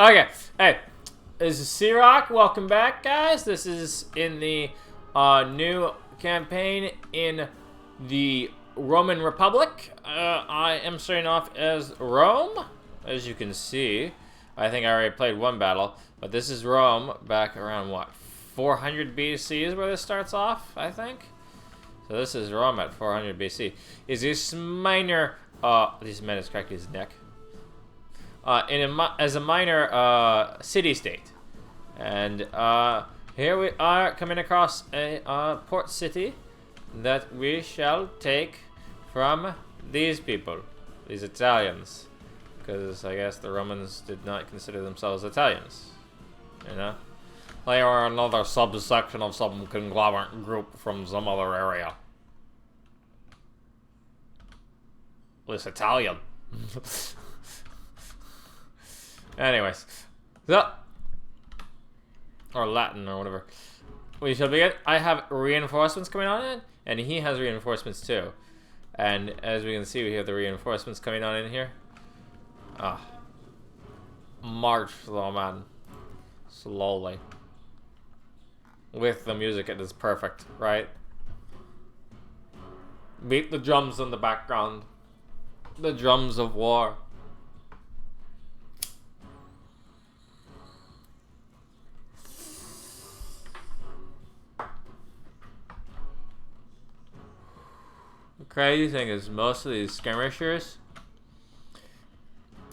Okay, hey, this is C-Rock. Welcome back, guys. This is in the new campaign in the Roman Republic. I am starting off as Rome, as you can see. I think I already played one battle, but this is Rome back around, what, 400 BC is where this starts off, I think? So this is Rome at 400 BC. Is this minor, this man is cracking his neck. As a minor city-state. And here we are coming across a port city that we shall take from these people, these Italians. Because I guess the Romans did not consider themselves Italians. You know? They are another subsection of some conglomerate group from some other area. It's Italian. Anyways, so, or Latin or whatever. We shall begin. I have reinforcements coming on in, and he has reinforcements too. And as we can see, we have the reinforcements coming on in here. March though, man. Slowly. With the music, it is perfect, right? Beat the drums in the background. The drums of war. The crazy thing is, most of these skirmishers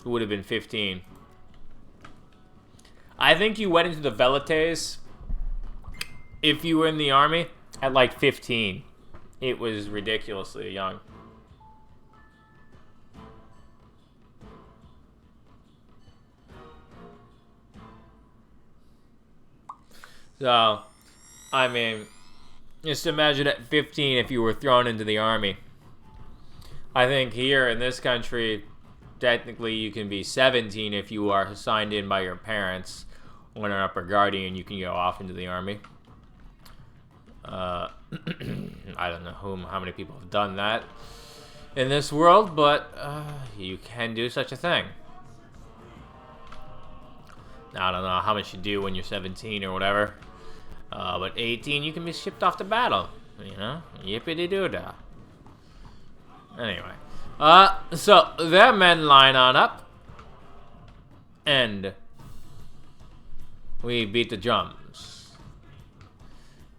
would have been 15. I think you went into the Velites if you were in the army at like 15. It was ridiculously young. So, I mean, just imagine at 15 if you were thrown into the army. I think here in this country, technically you can be 17 if you are signed in by your parents or an upper guardian. You can go off into the army. I don't know how many people have done that in this world, but you can do such a thing. Now, I don't know how much you do when you're 17 or whatever. But 18, you can be shipped off to battle. You know? Yippity-doo-dah. Anyway. So, their men line on up. And we beat the drums.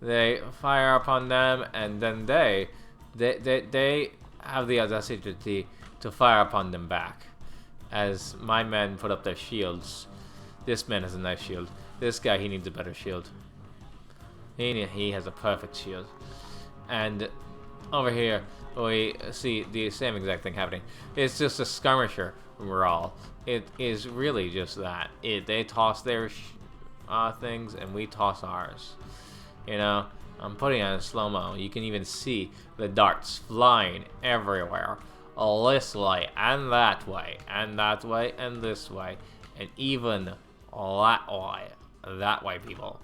They fire upon them, and then they have the audacity to fire upon them back. As my men put up their shields. This man has a nice shield. This guy, he needs a better shield. He has a perfect shield. And over here, we see the same exact thing happening. It's just a skirmisher brawl. It is really just that. They toss their things, and we toss ours. You know, I'm putting on a slow-mo. You can even see the darts flying everywhere. This way, and that way, and that way, and this way. And even that way, people.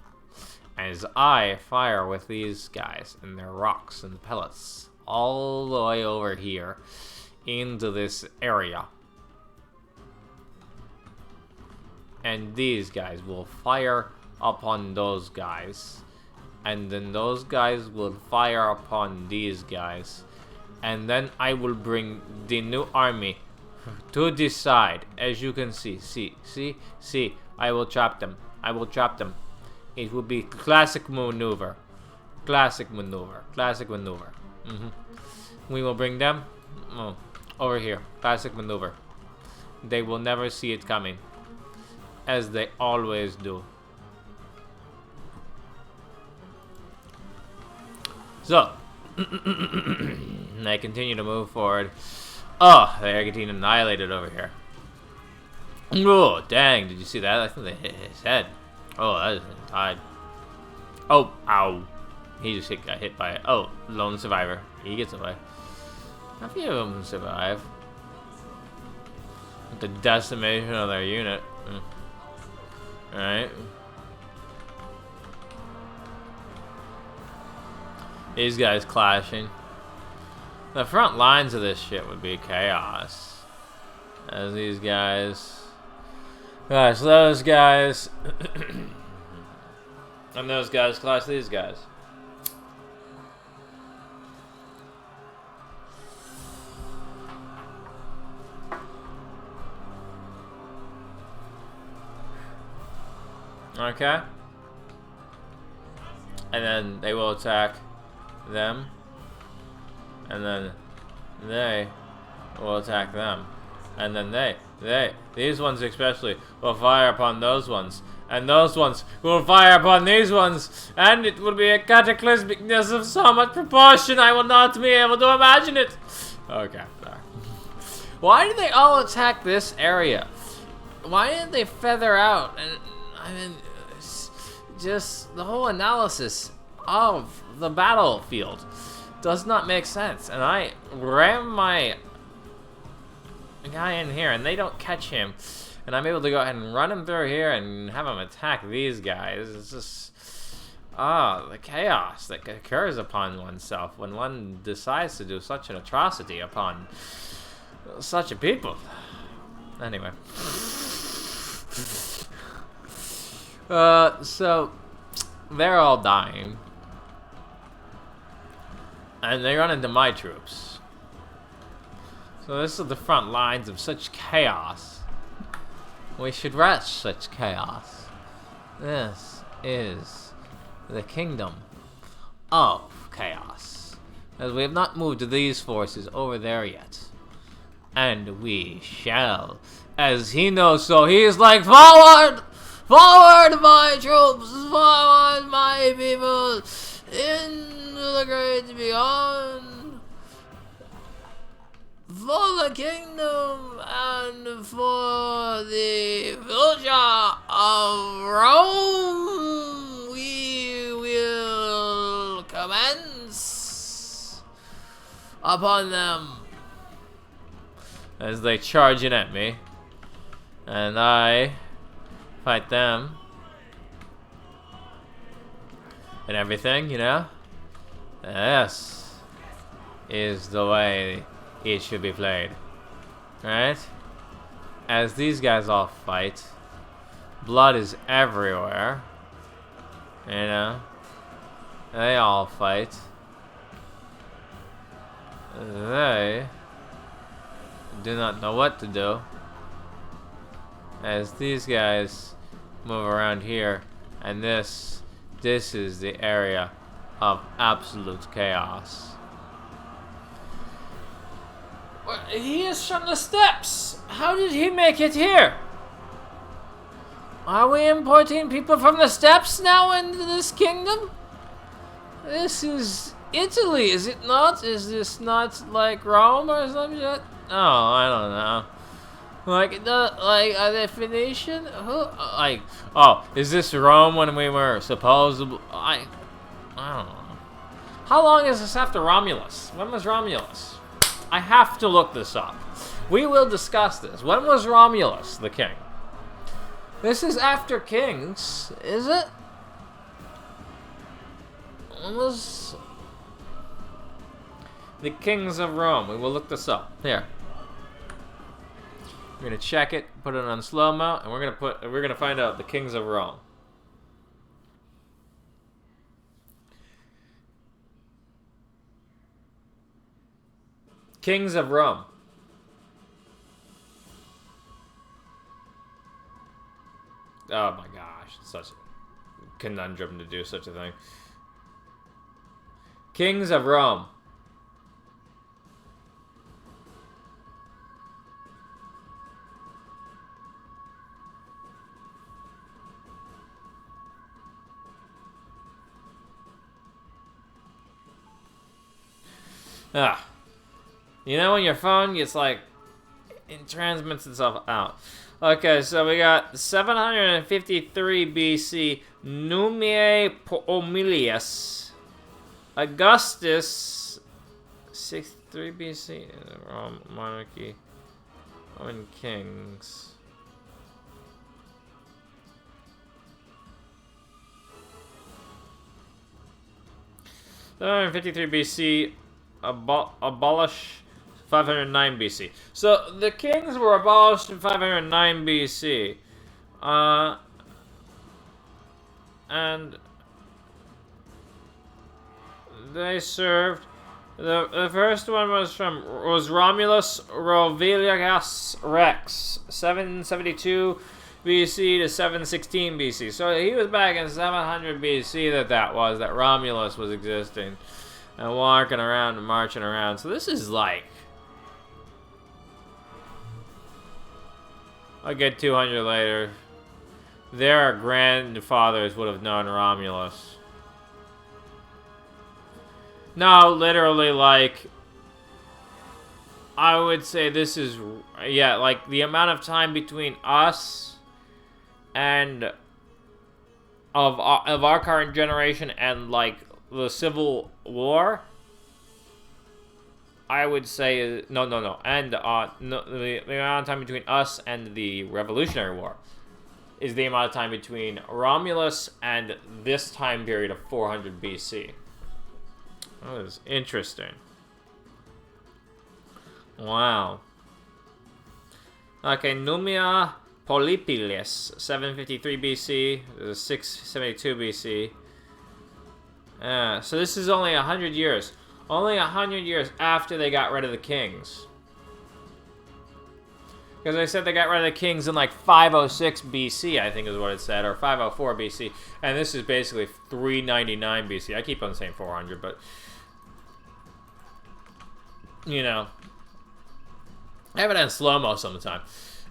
As I fire with these guys and their rocks and pellets all the way over here into this area. And these guys will fire upon those guys. And then those guys will fire upon these guys. And then I will bring the new army to this side. As you can see. See. I will trap them. It will be classic maneuver. Classic maneuver. We will bring them over here. Classic maneuver. They will never see it coming. As they always do. So. I continue to move forward. Oh, they're getting annihilated over here. Oh, dang. Did you see that? I think they hit his head. Oh, that is tied. Oh, ow. He just got hit by it. Oh, lone survivor. He gets away. A few of them survive. With the decimation of their unit. Alright. These guys clashing. The front lines of this shit would be chaos. As these guys Clash those guys. And those guys clash these guys. Okay. And then they will attack them. And then they will attack them. And then these ones especially, will fire upon those ones. And those ones will fire upon these ones. And it will be a cataclysmicness of so much proportion I will not be able to imagine it. Okay. Why do they all attack this area? Why didn't they feather out? And I mean, just the whole analysis of the battlefield does not make sense. And I ram my guy in here and they don't catch him, and I'm able to go ahead and run him through here and have him attack these guys. It's just the chaos that occurs upon oneself when one decides to do such an atrocity upon such a people. Anyway. So they're all dying. And they run into my troops. So this is the front lines of such chaos. We should rush such chaos. This is the kingdom of chaos. As we have not moved these forces over there yet. And we shall. As he knows so, he is like, forward! Forward, my troops! Forward, my people! Into the great beyond! For the kingdom and for the future of Rome, we will commence upon them. As they charge in at me, and I fight them, and everything, you know. This is the way it should be played, right? As these guys all fight, blood is everywhere, you know. They all fight. They do not know what to do, as these guys move around here, and this is the area of absolute chaos. He is from the steppes. How did he make it here? Are we importing people from the steppes now into this kingdom? This is Italy, is it not? Is this not like Rome or some shit? Oh, I don't know. Are they Phoenician? Who? Is this Rome when we were supposed to? I don't know. How long is this after Romulus? When was Romulus? I have to look this up. We will discuss this. When was Romulus the king? This is after Kings, is it? When was the Kings of Rome? We will look this up. Here. We're gonna check it, put it on slow-mo, and we're gonna find out the Kings of Rome. Kings of Rome. Oh my gosh, it's such a conundrum to do such a thing. Kings of Rome. You know when your phone gets like, it transmits itself out. Okay, so we got 753 BC, Numie Pomilius. Augustus, 63 BC, Rome monarchy, Roman kings. (753 BC), abolish 509 BC. So the kings were abolished in 509 BC. And they served. The first one was Romulus Rovilius Rex, 772 BC to 716 BC. So he was back in 700 BC that Romulus was existing and walking around and marching around. So this is like, I'll get 200 later. Their grandfathers would have known Romulus. No, literally, like, I would say this is, yeah, like, the amount of time between us and of our current generation and, like, the Civil War, I would say, no, and the amount of time between us and the Revolutionary War is the amount of time between Romulus and this time period of 400 BC. That is interesting. Wow. Okay, Numia Polypilis, 753 BC, 672 BC. So this is only 100 years. Only 100 years after they got rid of the kings. Because they said they got rid of the kings in like 506 BC, I think is what it said, or 504 BC. And this is basically 399 BC. I keep on saying 400, but, you know, I have it on slow-mo some of the time.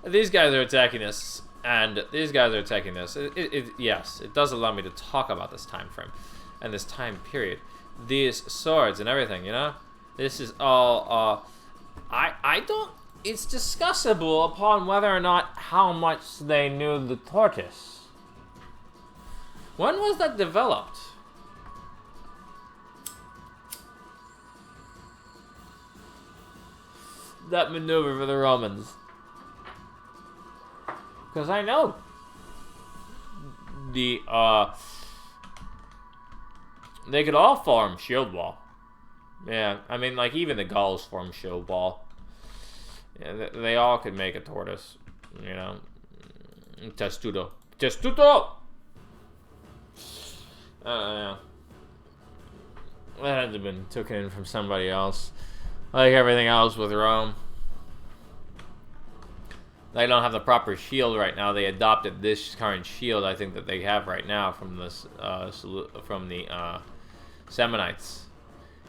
These guys are attacking this, and these guys are attacking this. Yes, it does allow me to talk about this time frame and this time period. These swords and everything, you know? This is all, I don't... It's discussable upon whether or not how much they knew the tortoise. When was that developed? That maneuver for the Romans. Because I know the, they could all form shield wall. Yeah, I mean, like, even the Gauls form shield wall. Yeah, they all could make a tortoise, you know. Testudo. Testudo! Yeah. That had to have been taken in from somebody else. Like everything else with Rome. They don't have the proper shield right now. They adopted this current shield, I think, that they have right now from this, from the Samnites.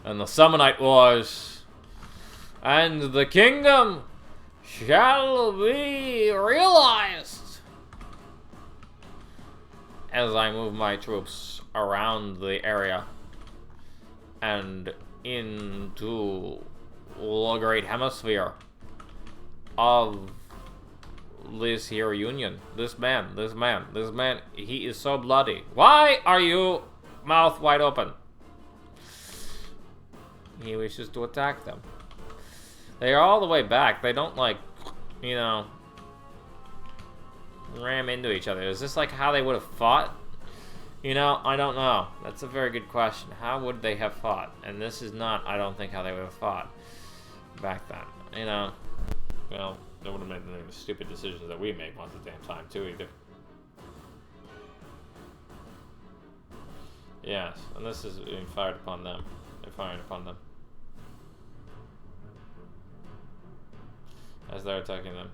And the Samnite Wars. And the kingdom shall be realized. As I move my troops around the area and into the great hemisphere of this here union. This man, he is so bloody. Why are you mouth wide open? He wishes to attack them. They are all the way back. They don't, like, you know, ram into each other. Is this like how they would have fought? You know, I don't know. That's a very good question. How would they have fought? And this is not, I don't think, how they would have fought back then. You know, well, they would have made the stupid decisions that we make once at the damn time, too, either. Yes, and this is being fired upon them. They're firing upon them. As they're attacking them.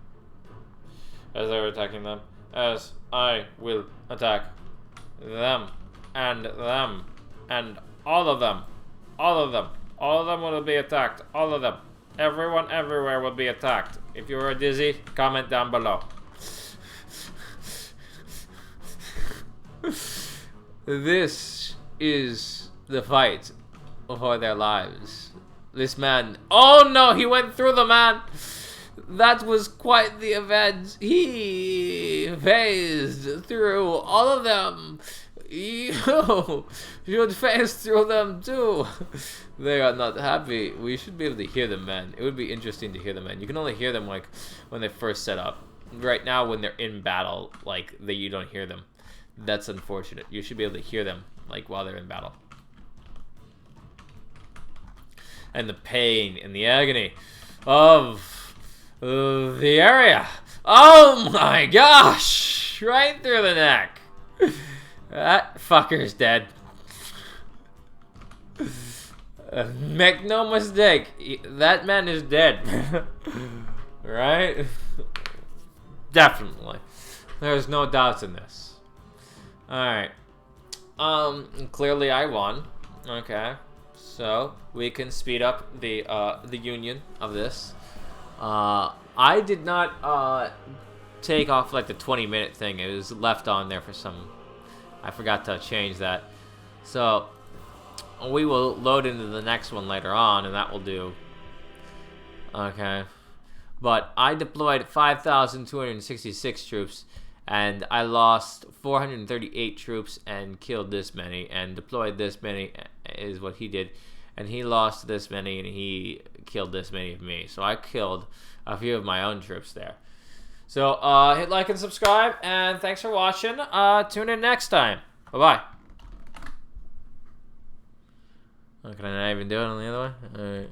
As they're attacking them. As I will attack them. And them. And all of them. All of them. All of them will be attacked. All of them. Everyone everywhere will be attacked. If you are dizzy, comment down below. This is the fight for their lives. This man... Oh no, he went through the man! That was quite the event. He phased through all of them. You should phase through them too. They are not happy. We should be able to hear them, man. It would be interesting to hear them, man. You can only hear them like when they first set up. Right now, when they're in battle, like you don't hear them. That's unfortunate. You should be able to hear them like while they're in battle. And the pain and the agony of the area. Oh my gosh! Right through the neck. That fucker's dead. Make no mistake, that man is dead. Right? Definitely. There's no doubts in this. Alright. Clearly I won. Okay. So, we can speed up the union of this. I did not, take off, like, the 20-minute thing. It was left on there for some... I forgot to change that. So, we will load into the next one later on, and that will do. Okay. But I deployed 5,266 troops, and I lost 438 troops and killed this many, and deployed this many is what he did. And he lost this many, and he killed this many of me. So I killed a few of my own troops there. So, hit like and subscribe, and thanks for watching. Tune in next time. Bye-bye. Oh, can I not even do it on the other one? Alright.